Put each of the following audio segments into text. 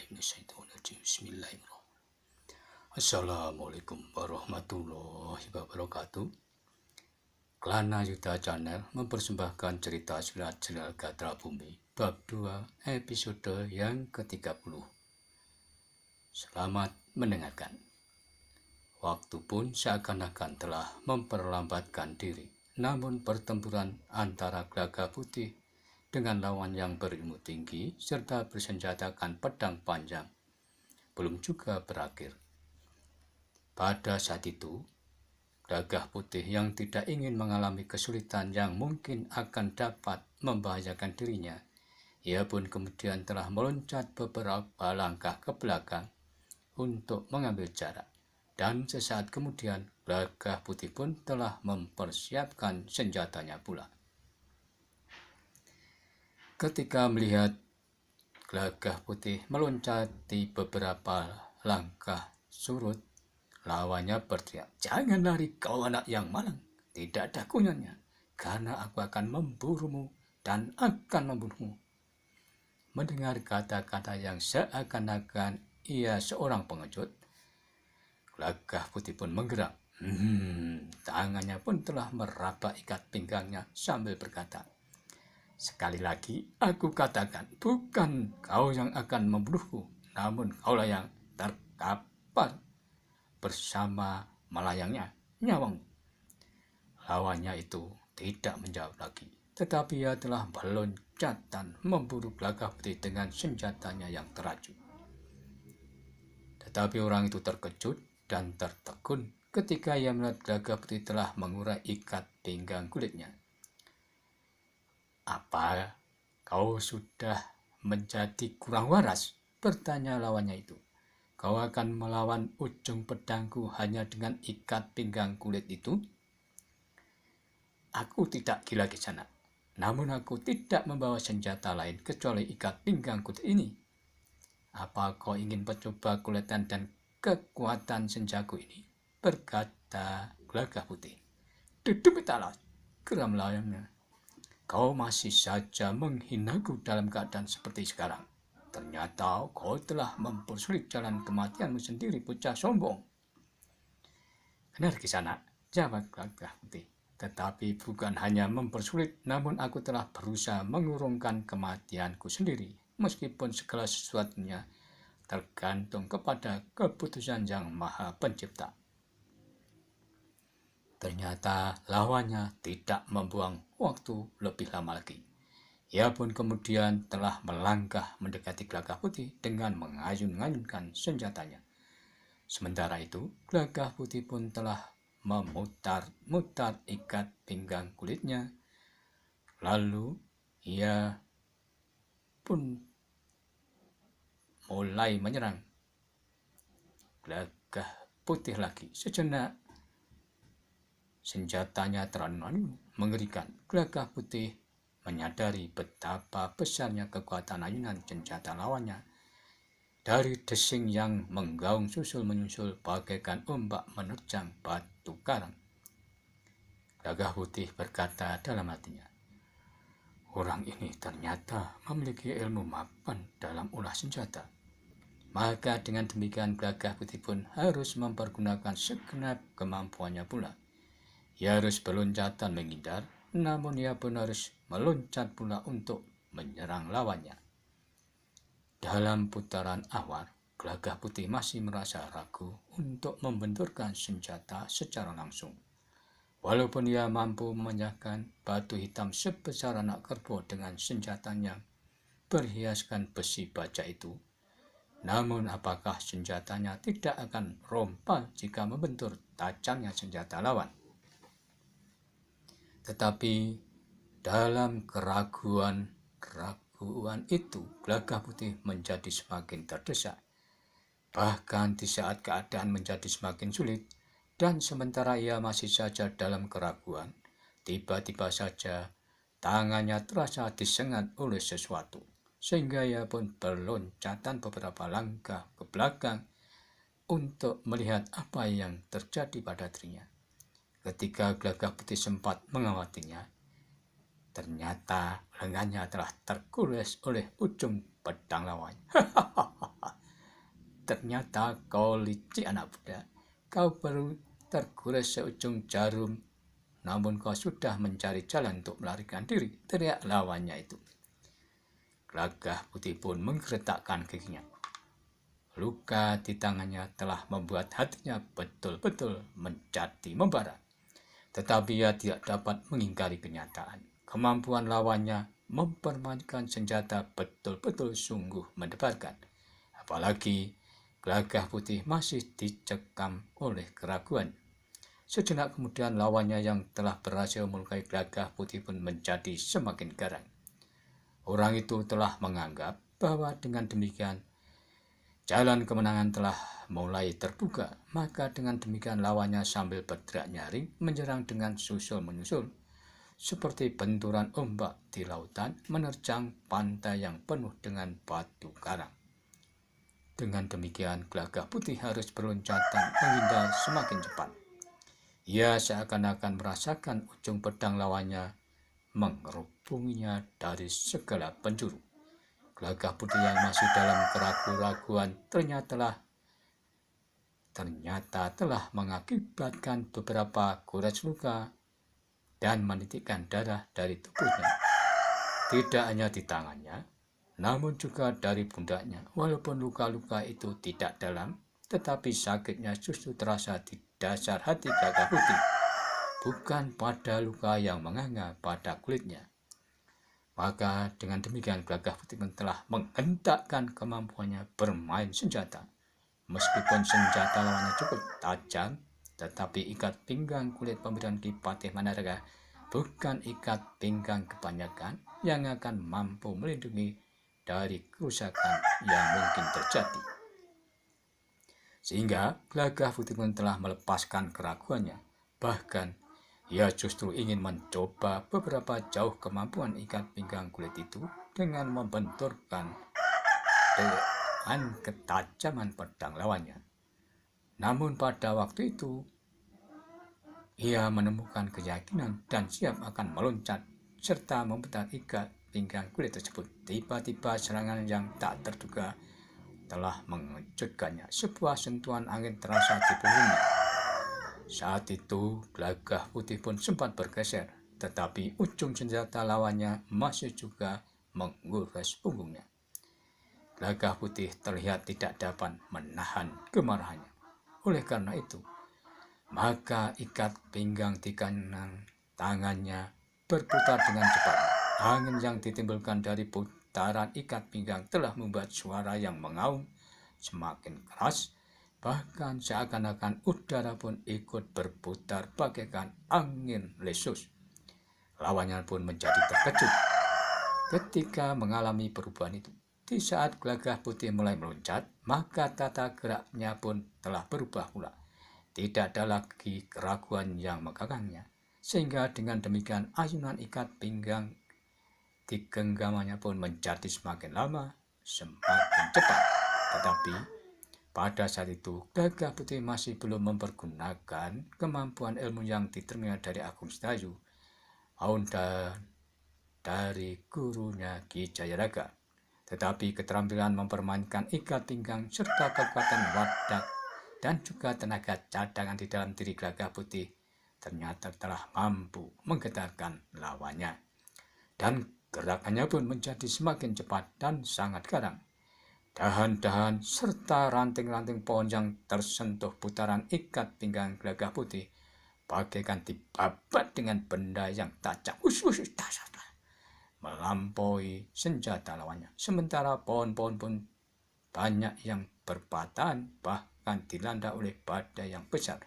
Minasyaitonirrajim. Bismillahirrahmanirrahim. Assalamualaikum warahmatullahi wabarakatuh. Klana Yuda Channel mempersembahkan cerita silat-silat Gatra Bumi bab 2 episode yang ke-30. Selamat mendengarkan. Waktu pun seakan-akan telah memperlambatkan diri, namun pertempuran antara Gelagah Putih dengan lawan yang berilmu tinggi serta bersenjatakan pedang panjang belum juga berakhir. Pada saat itu, Gelagah Putih yang tidak ingin mengalami kesulitan yang mungkin akan dapat membahayakan dirinya, ia pun kemudian telah meloncat beberapa langkah ke belakang untuk mengambil jarak. Dan sesaat kemudian, Gelagah Putih pun telah mempersiapkan senjatanya pula. Ketika melihat Gelagah Putih meloncati beberapa langkah surut, lawannya berteriak, "Jangan lari kau anak yang malang, tidak ada gunanya, karena aku akan memburumu dan akan membunuhmu." Mendengar kata-kata yang seakan-akan ia seorang pengecut, Gelagah Putih pun menggerak. Tangannya pun telah meraba ikat pinggangnya sambil berkata, "Sekali lagi aku katakan, bukan kau yang akan membunuhku, namun kaulah yang terkapar bersama melayangnya nyawang." Lawannya itu tidak menjawab lagi, tetapi ia telah meloncat dan memburu Gelagah Putih dengan senjatanya yang teraju. Tetapi orang itu terkejut dan tertegun ketika ia melihat Gelagah Putih telah mengurai ikat pinggang kulitnya. "Apa kau sudah menjadi kurang waras?" bertanya lawannya itu. "Kau akan melawan ujung pedangku hanya dengan ikat pinggang kulit itu?" "Aku tidak gila ke sana, namun aku tidak membawa senjata lain kecuali ikat pinggang kulit ini. Apa kau ingin mencoba kuletan dan kekuatan senjaku ini?" berkata Gelagah Putih. "Dedemitalah," geram lawannya. "Kau masih saja menghinaku dalam keadaan seperti sekarang. Ternyata kau telah mempersulit jalan kematianmu sendiri, bocah sombong." "Benar ke sana," jawab Gelagah Putih. "Tetapi bukan hanya mempersulit, namun aku telah berusaha mengurungkan kematianku sendiri, meskipun segala sesuatunya tergantung kepada keputusan Yang Maha Pencipta." Ternyata lawannya tidak membuang waktu lebih lama lagi. Ia pun kemudian telah melangkah mendekati Gelagah Putih dengan mengayun-ayunkan senjatanya. Sementara itu, Gelagah Putih pun telah memutar-mutar ikat pinggang kulitnya. Lalu ia pun mulai menyerang Gelagah Putih lagi. Sejenak senjatanya terlalu mengerikan. Gelagah Putih menyadari betapa besarnya kekuatan ayunan senjata lawannya. Dari desing yang menggaung susul-menyusul bagaikan ombak menerjang batu karang, Gelagah Putih berkata dalam hatinya, "Orang ini ternyata memiliki ilmu mapan dalam ulah senjata." Maka dengan demikian Gelagah Putih pun harus mempergunakan segenap kemampuannya pula. Ia harus berloncatan menghindar, namun ia pun harus meloncat pula untuk menyerang lawannya. Dalam putaran awal, Gelagah Putih masih merasa ragu untuk membenturkan senjata secara langsung. Walaupun ia mampu memecahkan batu hitam sebesar anak kerbau dengan senjatanya berhiaskan besi baja itu, namun apakah senjatanya tidak akan rompal jika membentur tajamnya senjata lawan? Tetapi dalam keraguan itu, Gelagah Putih menjadi semakin terdesak. Bahkan di saat keadaan menjadi semakin sulit, dan sementara ia masih saja dalam keraguan, tiba-tiba saja tangannya terasa disengat oleh sesuatu, sehingga ia pun berloncatan beberapa langkah ke belakang untuk melihat apa yang terjadi pada dirinya. Ketika Gelagah Putih sempat mengawatinya, ternyata lengannya telah terkules oleh ujung pedang lawan. ternyata kau licik anak muda. Kau baru tergores seujung jarum, namun kau sudah mencari jalan untuk melarikan diri, teriak lawannya itu. Gelagah Putih pun menggeretakkan giginya. Luka di tangannya telah membuat hatinya betul-betul menjadi membara. Tetapi ia tidak dapat mengingkari kenyataan. Kemampuan lawannya mempermainkan senjata betul-betul sungguh mendebarkan. Apalagi Gelagah Putih masih dicekam oleh keraguan. Sejenak kemudian lawannya yang telah berhasil melukai Gelagah Putih pun menjadi semakin garang. Orang itu telah menganggap bahwa dengan demikian jalan kemenangan telah mulai terbuka, maka dengan demikian lawannya sambil berteriak nyaring menyerang dengan susul-menyusul, seperti benturan ombak di lautan menerjang pantai yang penuh dengan batu karang. Dengan demikian, Gelagah Putih harus berloncatan menghindar semakin cepat. Ia seakan-akan merasakan ujung pedang lawannya mengerubunginya dari segala penjuru. Gelagah Putih yang masih dalam keraguan-raguan ternyata telah mengakibatkan beberapa gores luka dan menitikkan darah dari tubuhnya. Tidak hanya di tangannya, namun juga dari pundaknya. Walaupun luka-luka itu tidak dalam, tetapi sakitnya justru terasa di dasar hati Gelagah Putih, bukan pada luka yang menganga pada kulitnya. Maka dengan demikian Gelagah Putih telah menghentakkan kemampuannya bermain senjata. Meskipun senjata lawannya cukup tajam, tetapi ikat pinggang kulit pemberontak Ki Patih Mandaraka bukan ikat pinggang kebanyakan yang akan mampu melindungi dari kerusakan yang mungkin terjadi. Sehingga Gelagah Putih telah melepaskan keraguannya. Bahkan ia justru ingin mencoba beberapa jauh kemampuan ikat pinggang kulit itu dengan membenturkan dengan ketajaman pedang lawannya. Namun pada waktu itu, ia menemukan keyakinan dan siap akan meloncat serta memutar ikat pinggang kulit tersebut. Tiba-tiba serangan yang tak terduga telah mengejutkannya. Sebuah sentuhan angin terasa di punggungnya. Saat itu Gelagah Putih pun sempat bergeser, tetapi ujung senjata lawannya masih juga menggores punggungnya. Gelagah Putih terlihat tidak dapat menahan kemarahannya. Oleh karena itu, maka ikat pinggang di kanan tangannya berputar dengan cepat. Angin yang ditimbulkan dari putaran ikat pinggang telah membuat suara yang mengaum semakin keras. Bahkan seakan-akan udara pun ikut berputar bagaikan angin lesus. Lawannya pun menjadi terkejut ketika mengalami perubahan itu. Di saat Gelagah Putih mulai meloncat, maka tata geraknya pun telah berubah pula. Tidak ada lagi keraguan yang mengganggunya, sehingga dengan demikian ayunan ikat pinggang di genggamannya pun menjadi semakin lama, semakin cepat. Tetapi pada saat itu, Gelagah Putih masih belum mempergunakan kemampuan ilmu yang diterima dari Agung Sedayu, dan dari gurunya Ki Jayaraga. Tetapi keterampilan mempermainkan ikat pinggang serta kekuatan wadah dan juga tenaga cadangan di dalam diri Gelagah Putih ternyata telah mampu menggetarkan lawannya. Dan gerakannya pun menjadi semakin cepat dan sangat garang. Dahan-dahan serta ranting-ranting pohon yang tersentuh putaran ikat pinggang Gelagah Putih bagaikan dibabat dengan benda yang tajam, melampaui senjata lawannya. Sementara pohon-pohon pun banyak yang berpatahan, bahkan dilanda oleh badai yang besar.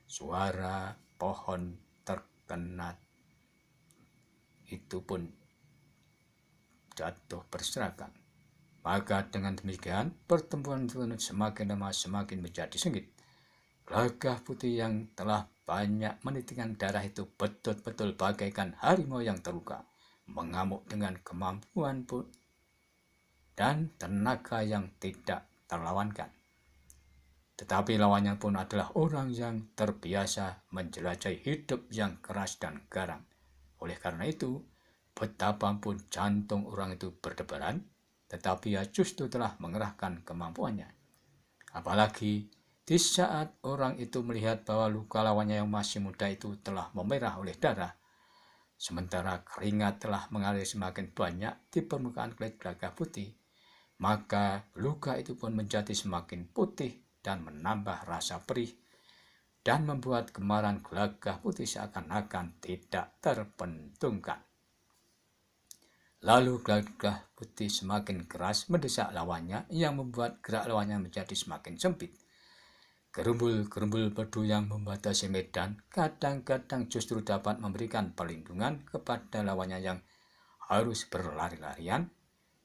Suara pohon terkena itu pun jatuh berserakan. Maka dengan demikian pertempuran itu semakin lama semakin menjadi sengit. Gelagah Putih yang telah banyak menitikkan darah itu betul-betul bagaikan harimau yang terluka, mengamuk dengan kemampuan pun dan tenaga yang tidak terlawankan. Tetapi lawannya pun adalah orang yang terbiasa menjelajahi hidup yang keras dan garang. Oleh karena itu, Betapapun jantung orang itu berdebaran, tetapi ia justru telah mengerahkan kemampuannya. Apalagi di saat orang itu melihat bahwa luka lawannya yang masih muda itu telah memerah oleh darah, sementara keringat telah mengalir semakin banyak di permukaan kulit Gelagah Putih, maka luka itu pun menjadi semakin putih dan menambah rasa perih dan membuat kemarahan Gelagah Putih seakan-akan tidak terbendungkan. Lalu Gelagah Putih semakin keras mendesak lawannya yang membuat gerak lawannya menjadi semakin sempit. Gerumbul-gerumbul bedu yang membatasi medan kadang-kadang justru dapat memberikan perlindungan kepada lawannya yang harus berlari-larian,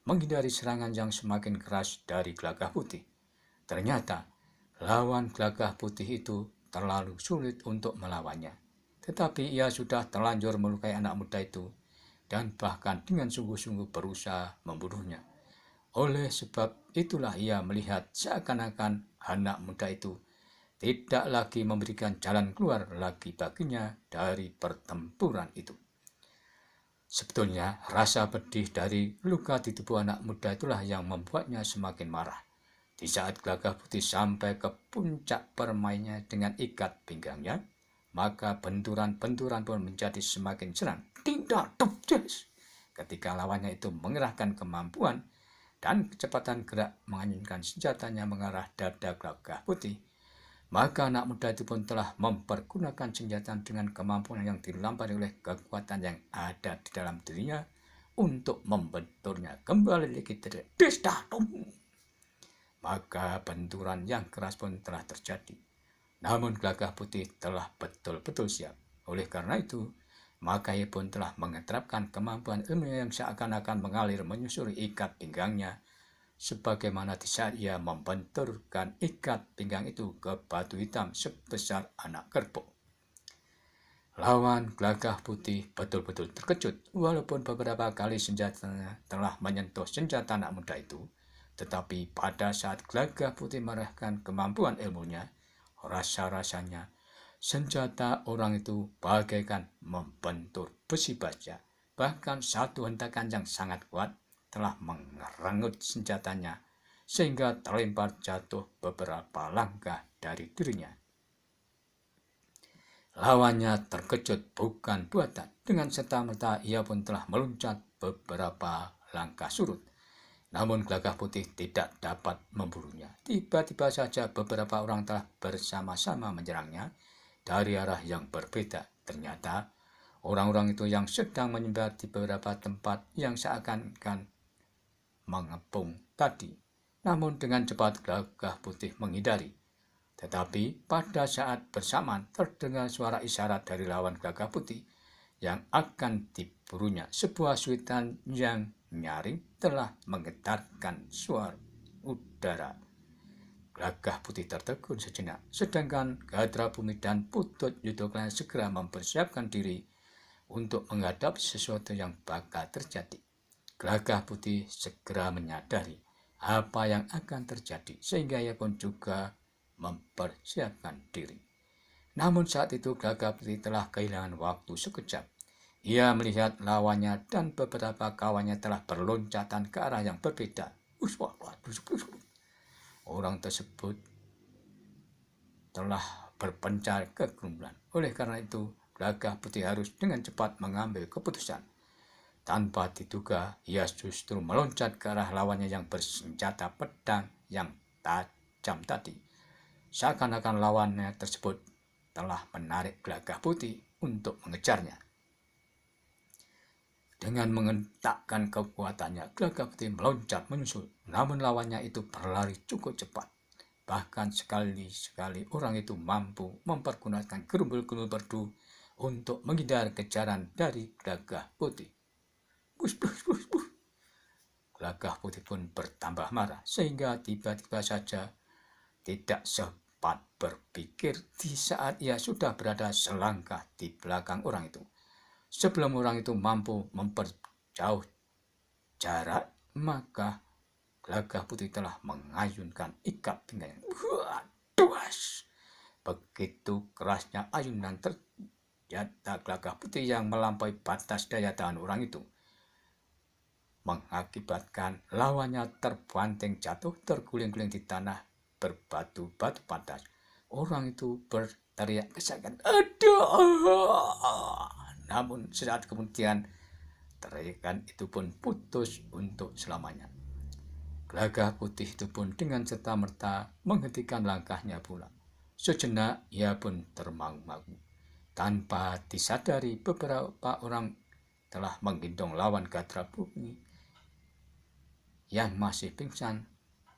menghindari serangan yang semakin keras dari Gelagah Putih. Ternyata lawan Gelagah Putih itu terlalu sulit untuk melawannya. Tetapi ia sudah terlanjur melukai anak muda itu dan bahkan dengan sungguh-sungguh berusaha membunuhnya. Oleh sebab itulah ia melihat seakan-akan anak muda itu tidak lagi memberikan jalan keluar lagi baginya dari pertempuran itu. Sebetulnya rasa pedih dari luka di tubuh anak muda itulah yang membuatnya semakin marah. Di saat Gelagah Putih sampai ke puncak permainnya dengan ikat pinggangnya, maka benturan-benturan pun menjadi semakin serang. Ketika lawannya itu mengerahkan kemampuan dan kecepatan gerak mengayunkan senjatanya mengarah dada Gelagah Putih, maka anak muda itu pun telah mempergunakan senjata dengan kemampuan yang dilampaui oleh kekuatan yang ada di dalam dirinya untuk membenturnya kembali lagi. Maka benturan yang keras pun telah terjadi. Namun Gelagah Putih telah betul-betul siap. Oleh karena itu, maka ia pun telah mengeterapkan kemampuan ilmunya yang seakan-akan mengalir menyusuri ikat pinggangnya, sebagaimana di saat ia membenturkan ikat pinggang itu ke batu hitam sebesar anak kerbau. Lawan Gelagah Putih betul-betul terkejut, walaupun beberapa kali senjatanya telah menyentuh senjata anak muda itu, tetapi pada saat Gelagah Putih mengerahkan kemampuan ilmunya, rasa-rasanya senjata orang itu bagaikan membentur besi baja. Bahkan satu hentakan yang sangat kuat telah mengerenggut senjatanya sehingga terlempar jatuh beberapa langkah dari dirinya. Lawannya terkejut bukan buatan. Dengan serta-merta ia pun telah meloncat beberapa langkah surut. Namun Gelagah Putih tidak dapat memburunya. Tiba-tiba saja beberapa orang telah bersama-sama menyerangnya dari arah yang berbeda. Ternyata orang-orang itu yang sedang menyebar di beberapa tempat yang seakan-akan mengepung tadi. Namun dengan cepat Gelagah Putih menghindari. Tetapi pada saat bersamaan terdengar suara isyarat dari lawan Gelagah Putih yang akan diburunya. Sebuah suitan yang nyaring telah menggetarkan suara udara. Gelagah Putih tertegun sejenak, sedangkan Gatra Bumi dan Putut Yudhoklana segera mempersiapkan diri untuk menghadapi sesuatu yang bakal terjadi. Gelagah Putih segera menyadari apa yang akan terjadi, sehingga ia pun juga mempersiapkan diri. Namun saat itu Gelagah Putih telah kehilangan waktu sekejap. Ia melihat lawannya dan beberapa kawannya telah berloncatan ke arah yang berbeda. Orang tersebut telah berpencar ke gerombolan. Oleh karena itu, Gelagah Putih harus dengan cepat mengambil keputusan. Tanpa diduga, ia justru meloncat ke arah lawannya yang bersenjata pedang yang tajam tadi. Seakan-akan lawannya tersebut telah menarik Gelagah Putih untuk mengejarnya. Dengan mengentakkan kekuatannya, Gelagah Putih meloncat menyusul. Namun lawannya itu berlari cukup cepat. Bahkan sekali-sekali orang itu mampu mempergunakan gerumbul-gerumbul berdu untuk menghindar kejaran dari Gelagah Putih. Gelagah Putih pun bertambah marah, sehingga tiba-tiba saja tidak sempat berpikir di saat ia sudah berada selangkah di belakang orang itu. Sebelum orang itu mampu memperjauh jarak, maka Gelagah Putih telah mengayunkan ikat pinggangnya. Begitu kerasnya ayunan ternyata Gelagah Putih yang melampaui batas daya tahan orang itu. mengakibatkan lawannya terbanting jatuh terguling-guling di tanah berbatu-batu padas. Orang itu berteriak kesakitan, "Aduh!" Namun sesaat kemudian teriakan itu pun putus untuk selamanya. Gelagah putih itu pun dengan serta-merta menghentikan langkahnya pula. Sejenak ia pun termangu-mangu. Tanpa disadari beberapa orang telah menggendong lawan Gatra Bumi yang masih pingsan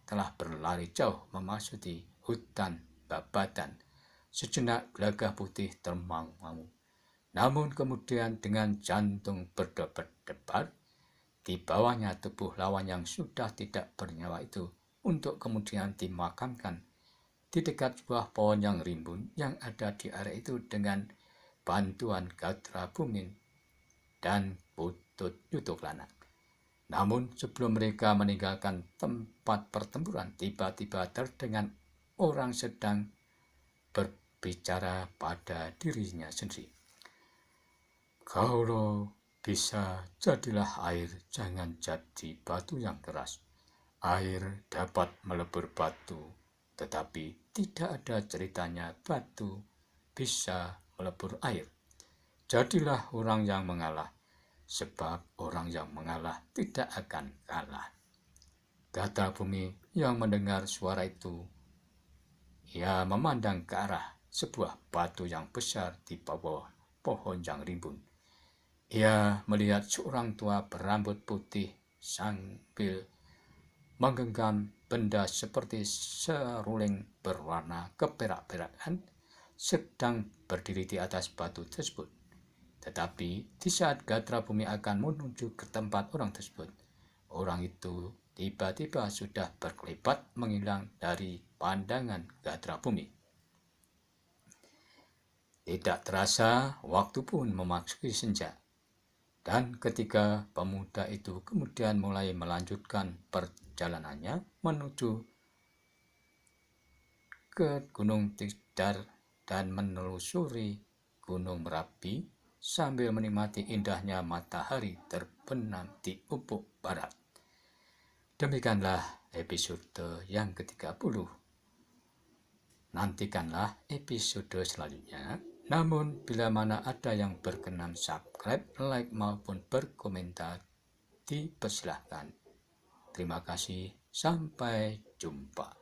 telah berlari jauh memasuki hutan babatan. Sejenak Gelagah Putih termangu-mangu. Namun kemudian dengan jantung berdebar-debar, di bawahnya tubuh lawan yang sudah tidak bernyawa itu untuk kemudian dimakamkan di dekat sebuah pohon yang rimbun yang ada di area itu dengan bantuan Gatra Bumi dan Putut Yutuklana. Namun sebelum mereka meninggalkan tempat pertempuran, tiba-tiba terdengar orang sedang berbicara pada dirinya sendiri. Kalau bisa jadilah air, jangan jadi batu yang keras. Air dapat melebur batu, tetapi tidak ada ceritanya batu bisa melebur air. Jadilah orang yang mengalah, sebab orang yang mengalah tidak akan kalah. Gatra Bumi yang mendengar suara itu, ia memandang ke arah sebuah batu yang besar di bawah pohon yang rimbun. Ia melihat seorang tua berambut putih sambil menggenggam benda seperti seruling berwarna keperak-perakan sedang berdiri di atas batu tersebut. Tetapi di saat Gatra Bumi akan menuju ke tempat orang tersebut, orang itu tiba-tiba sudah berkelebat menghilang dari pandangan Gatra Bumi. Tidak terasa waktu pun memasuki senja, dan ketika pemuda itu kemudian mulai melanjutkan perjalanannya menuju ke Gunung Tidar dan menelusuri Gunung Merapi sambil menikmati indahnya matahari terbenam di ufuk barat. Demikianlah episode yang ke-30. Nantikanlah episode selanjutnya. Namun bila mana ada yang berkenan subscribe, like maupun berkomentar, dipersilahkan. Terima kasih, sampai jumpa.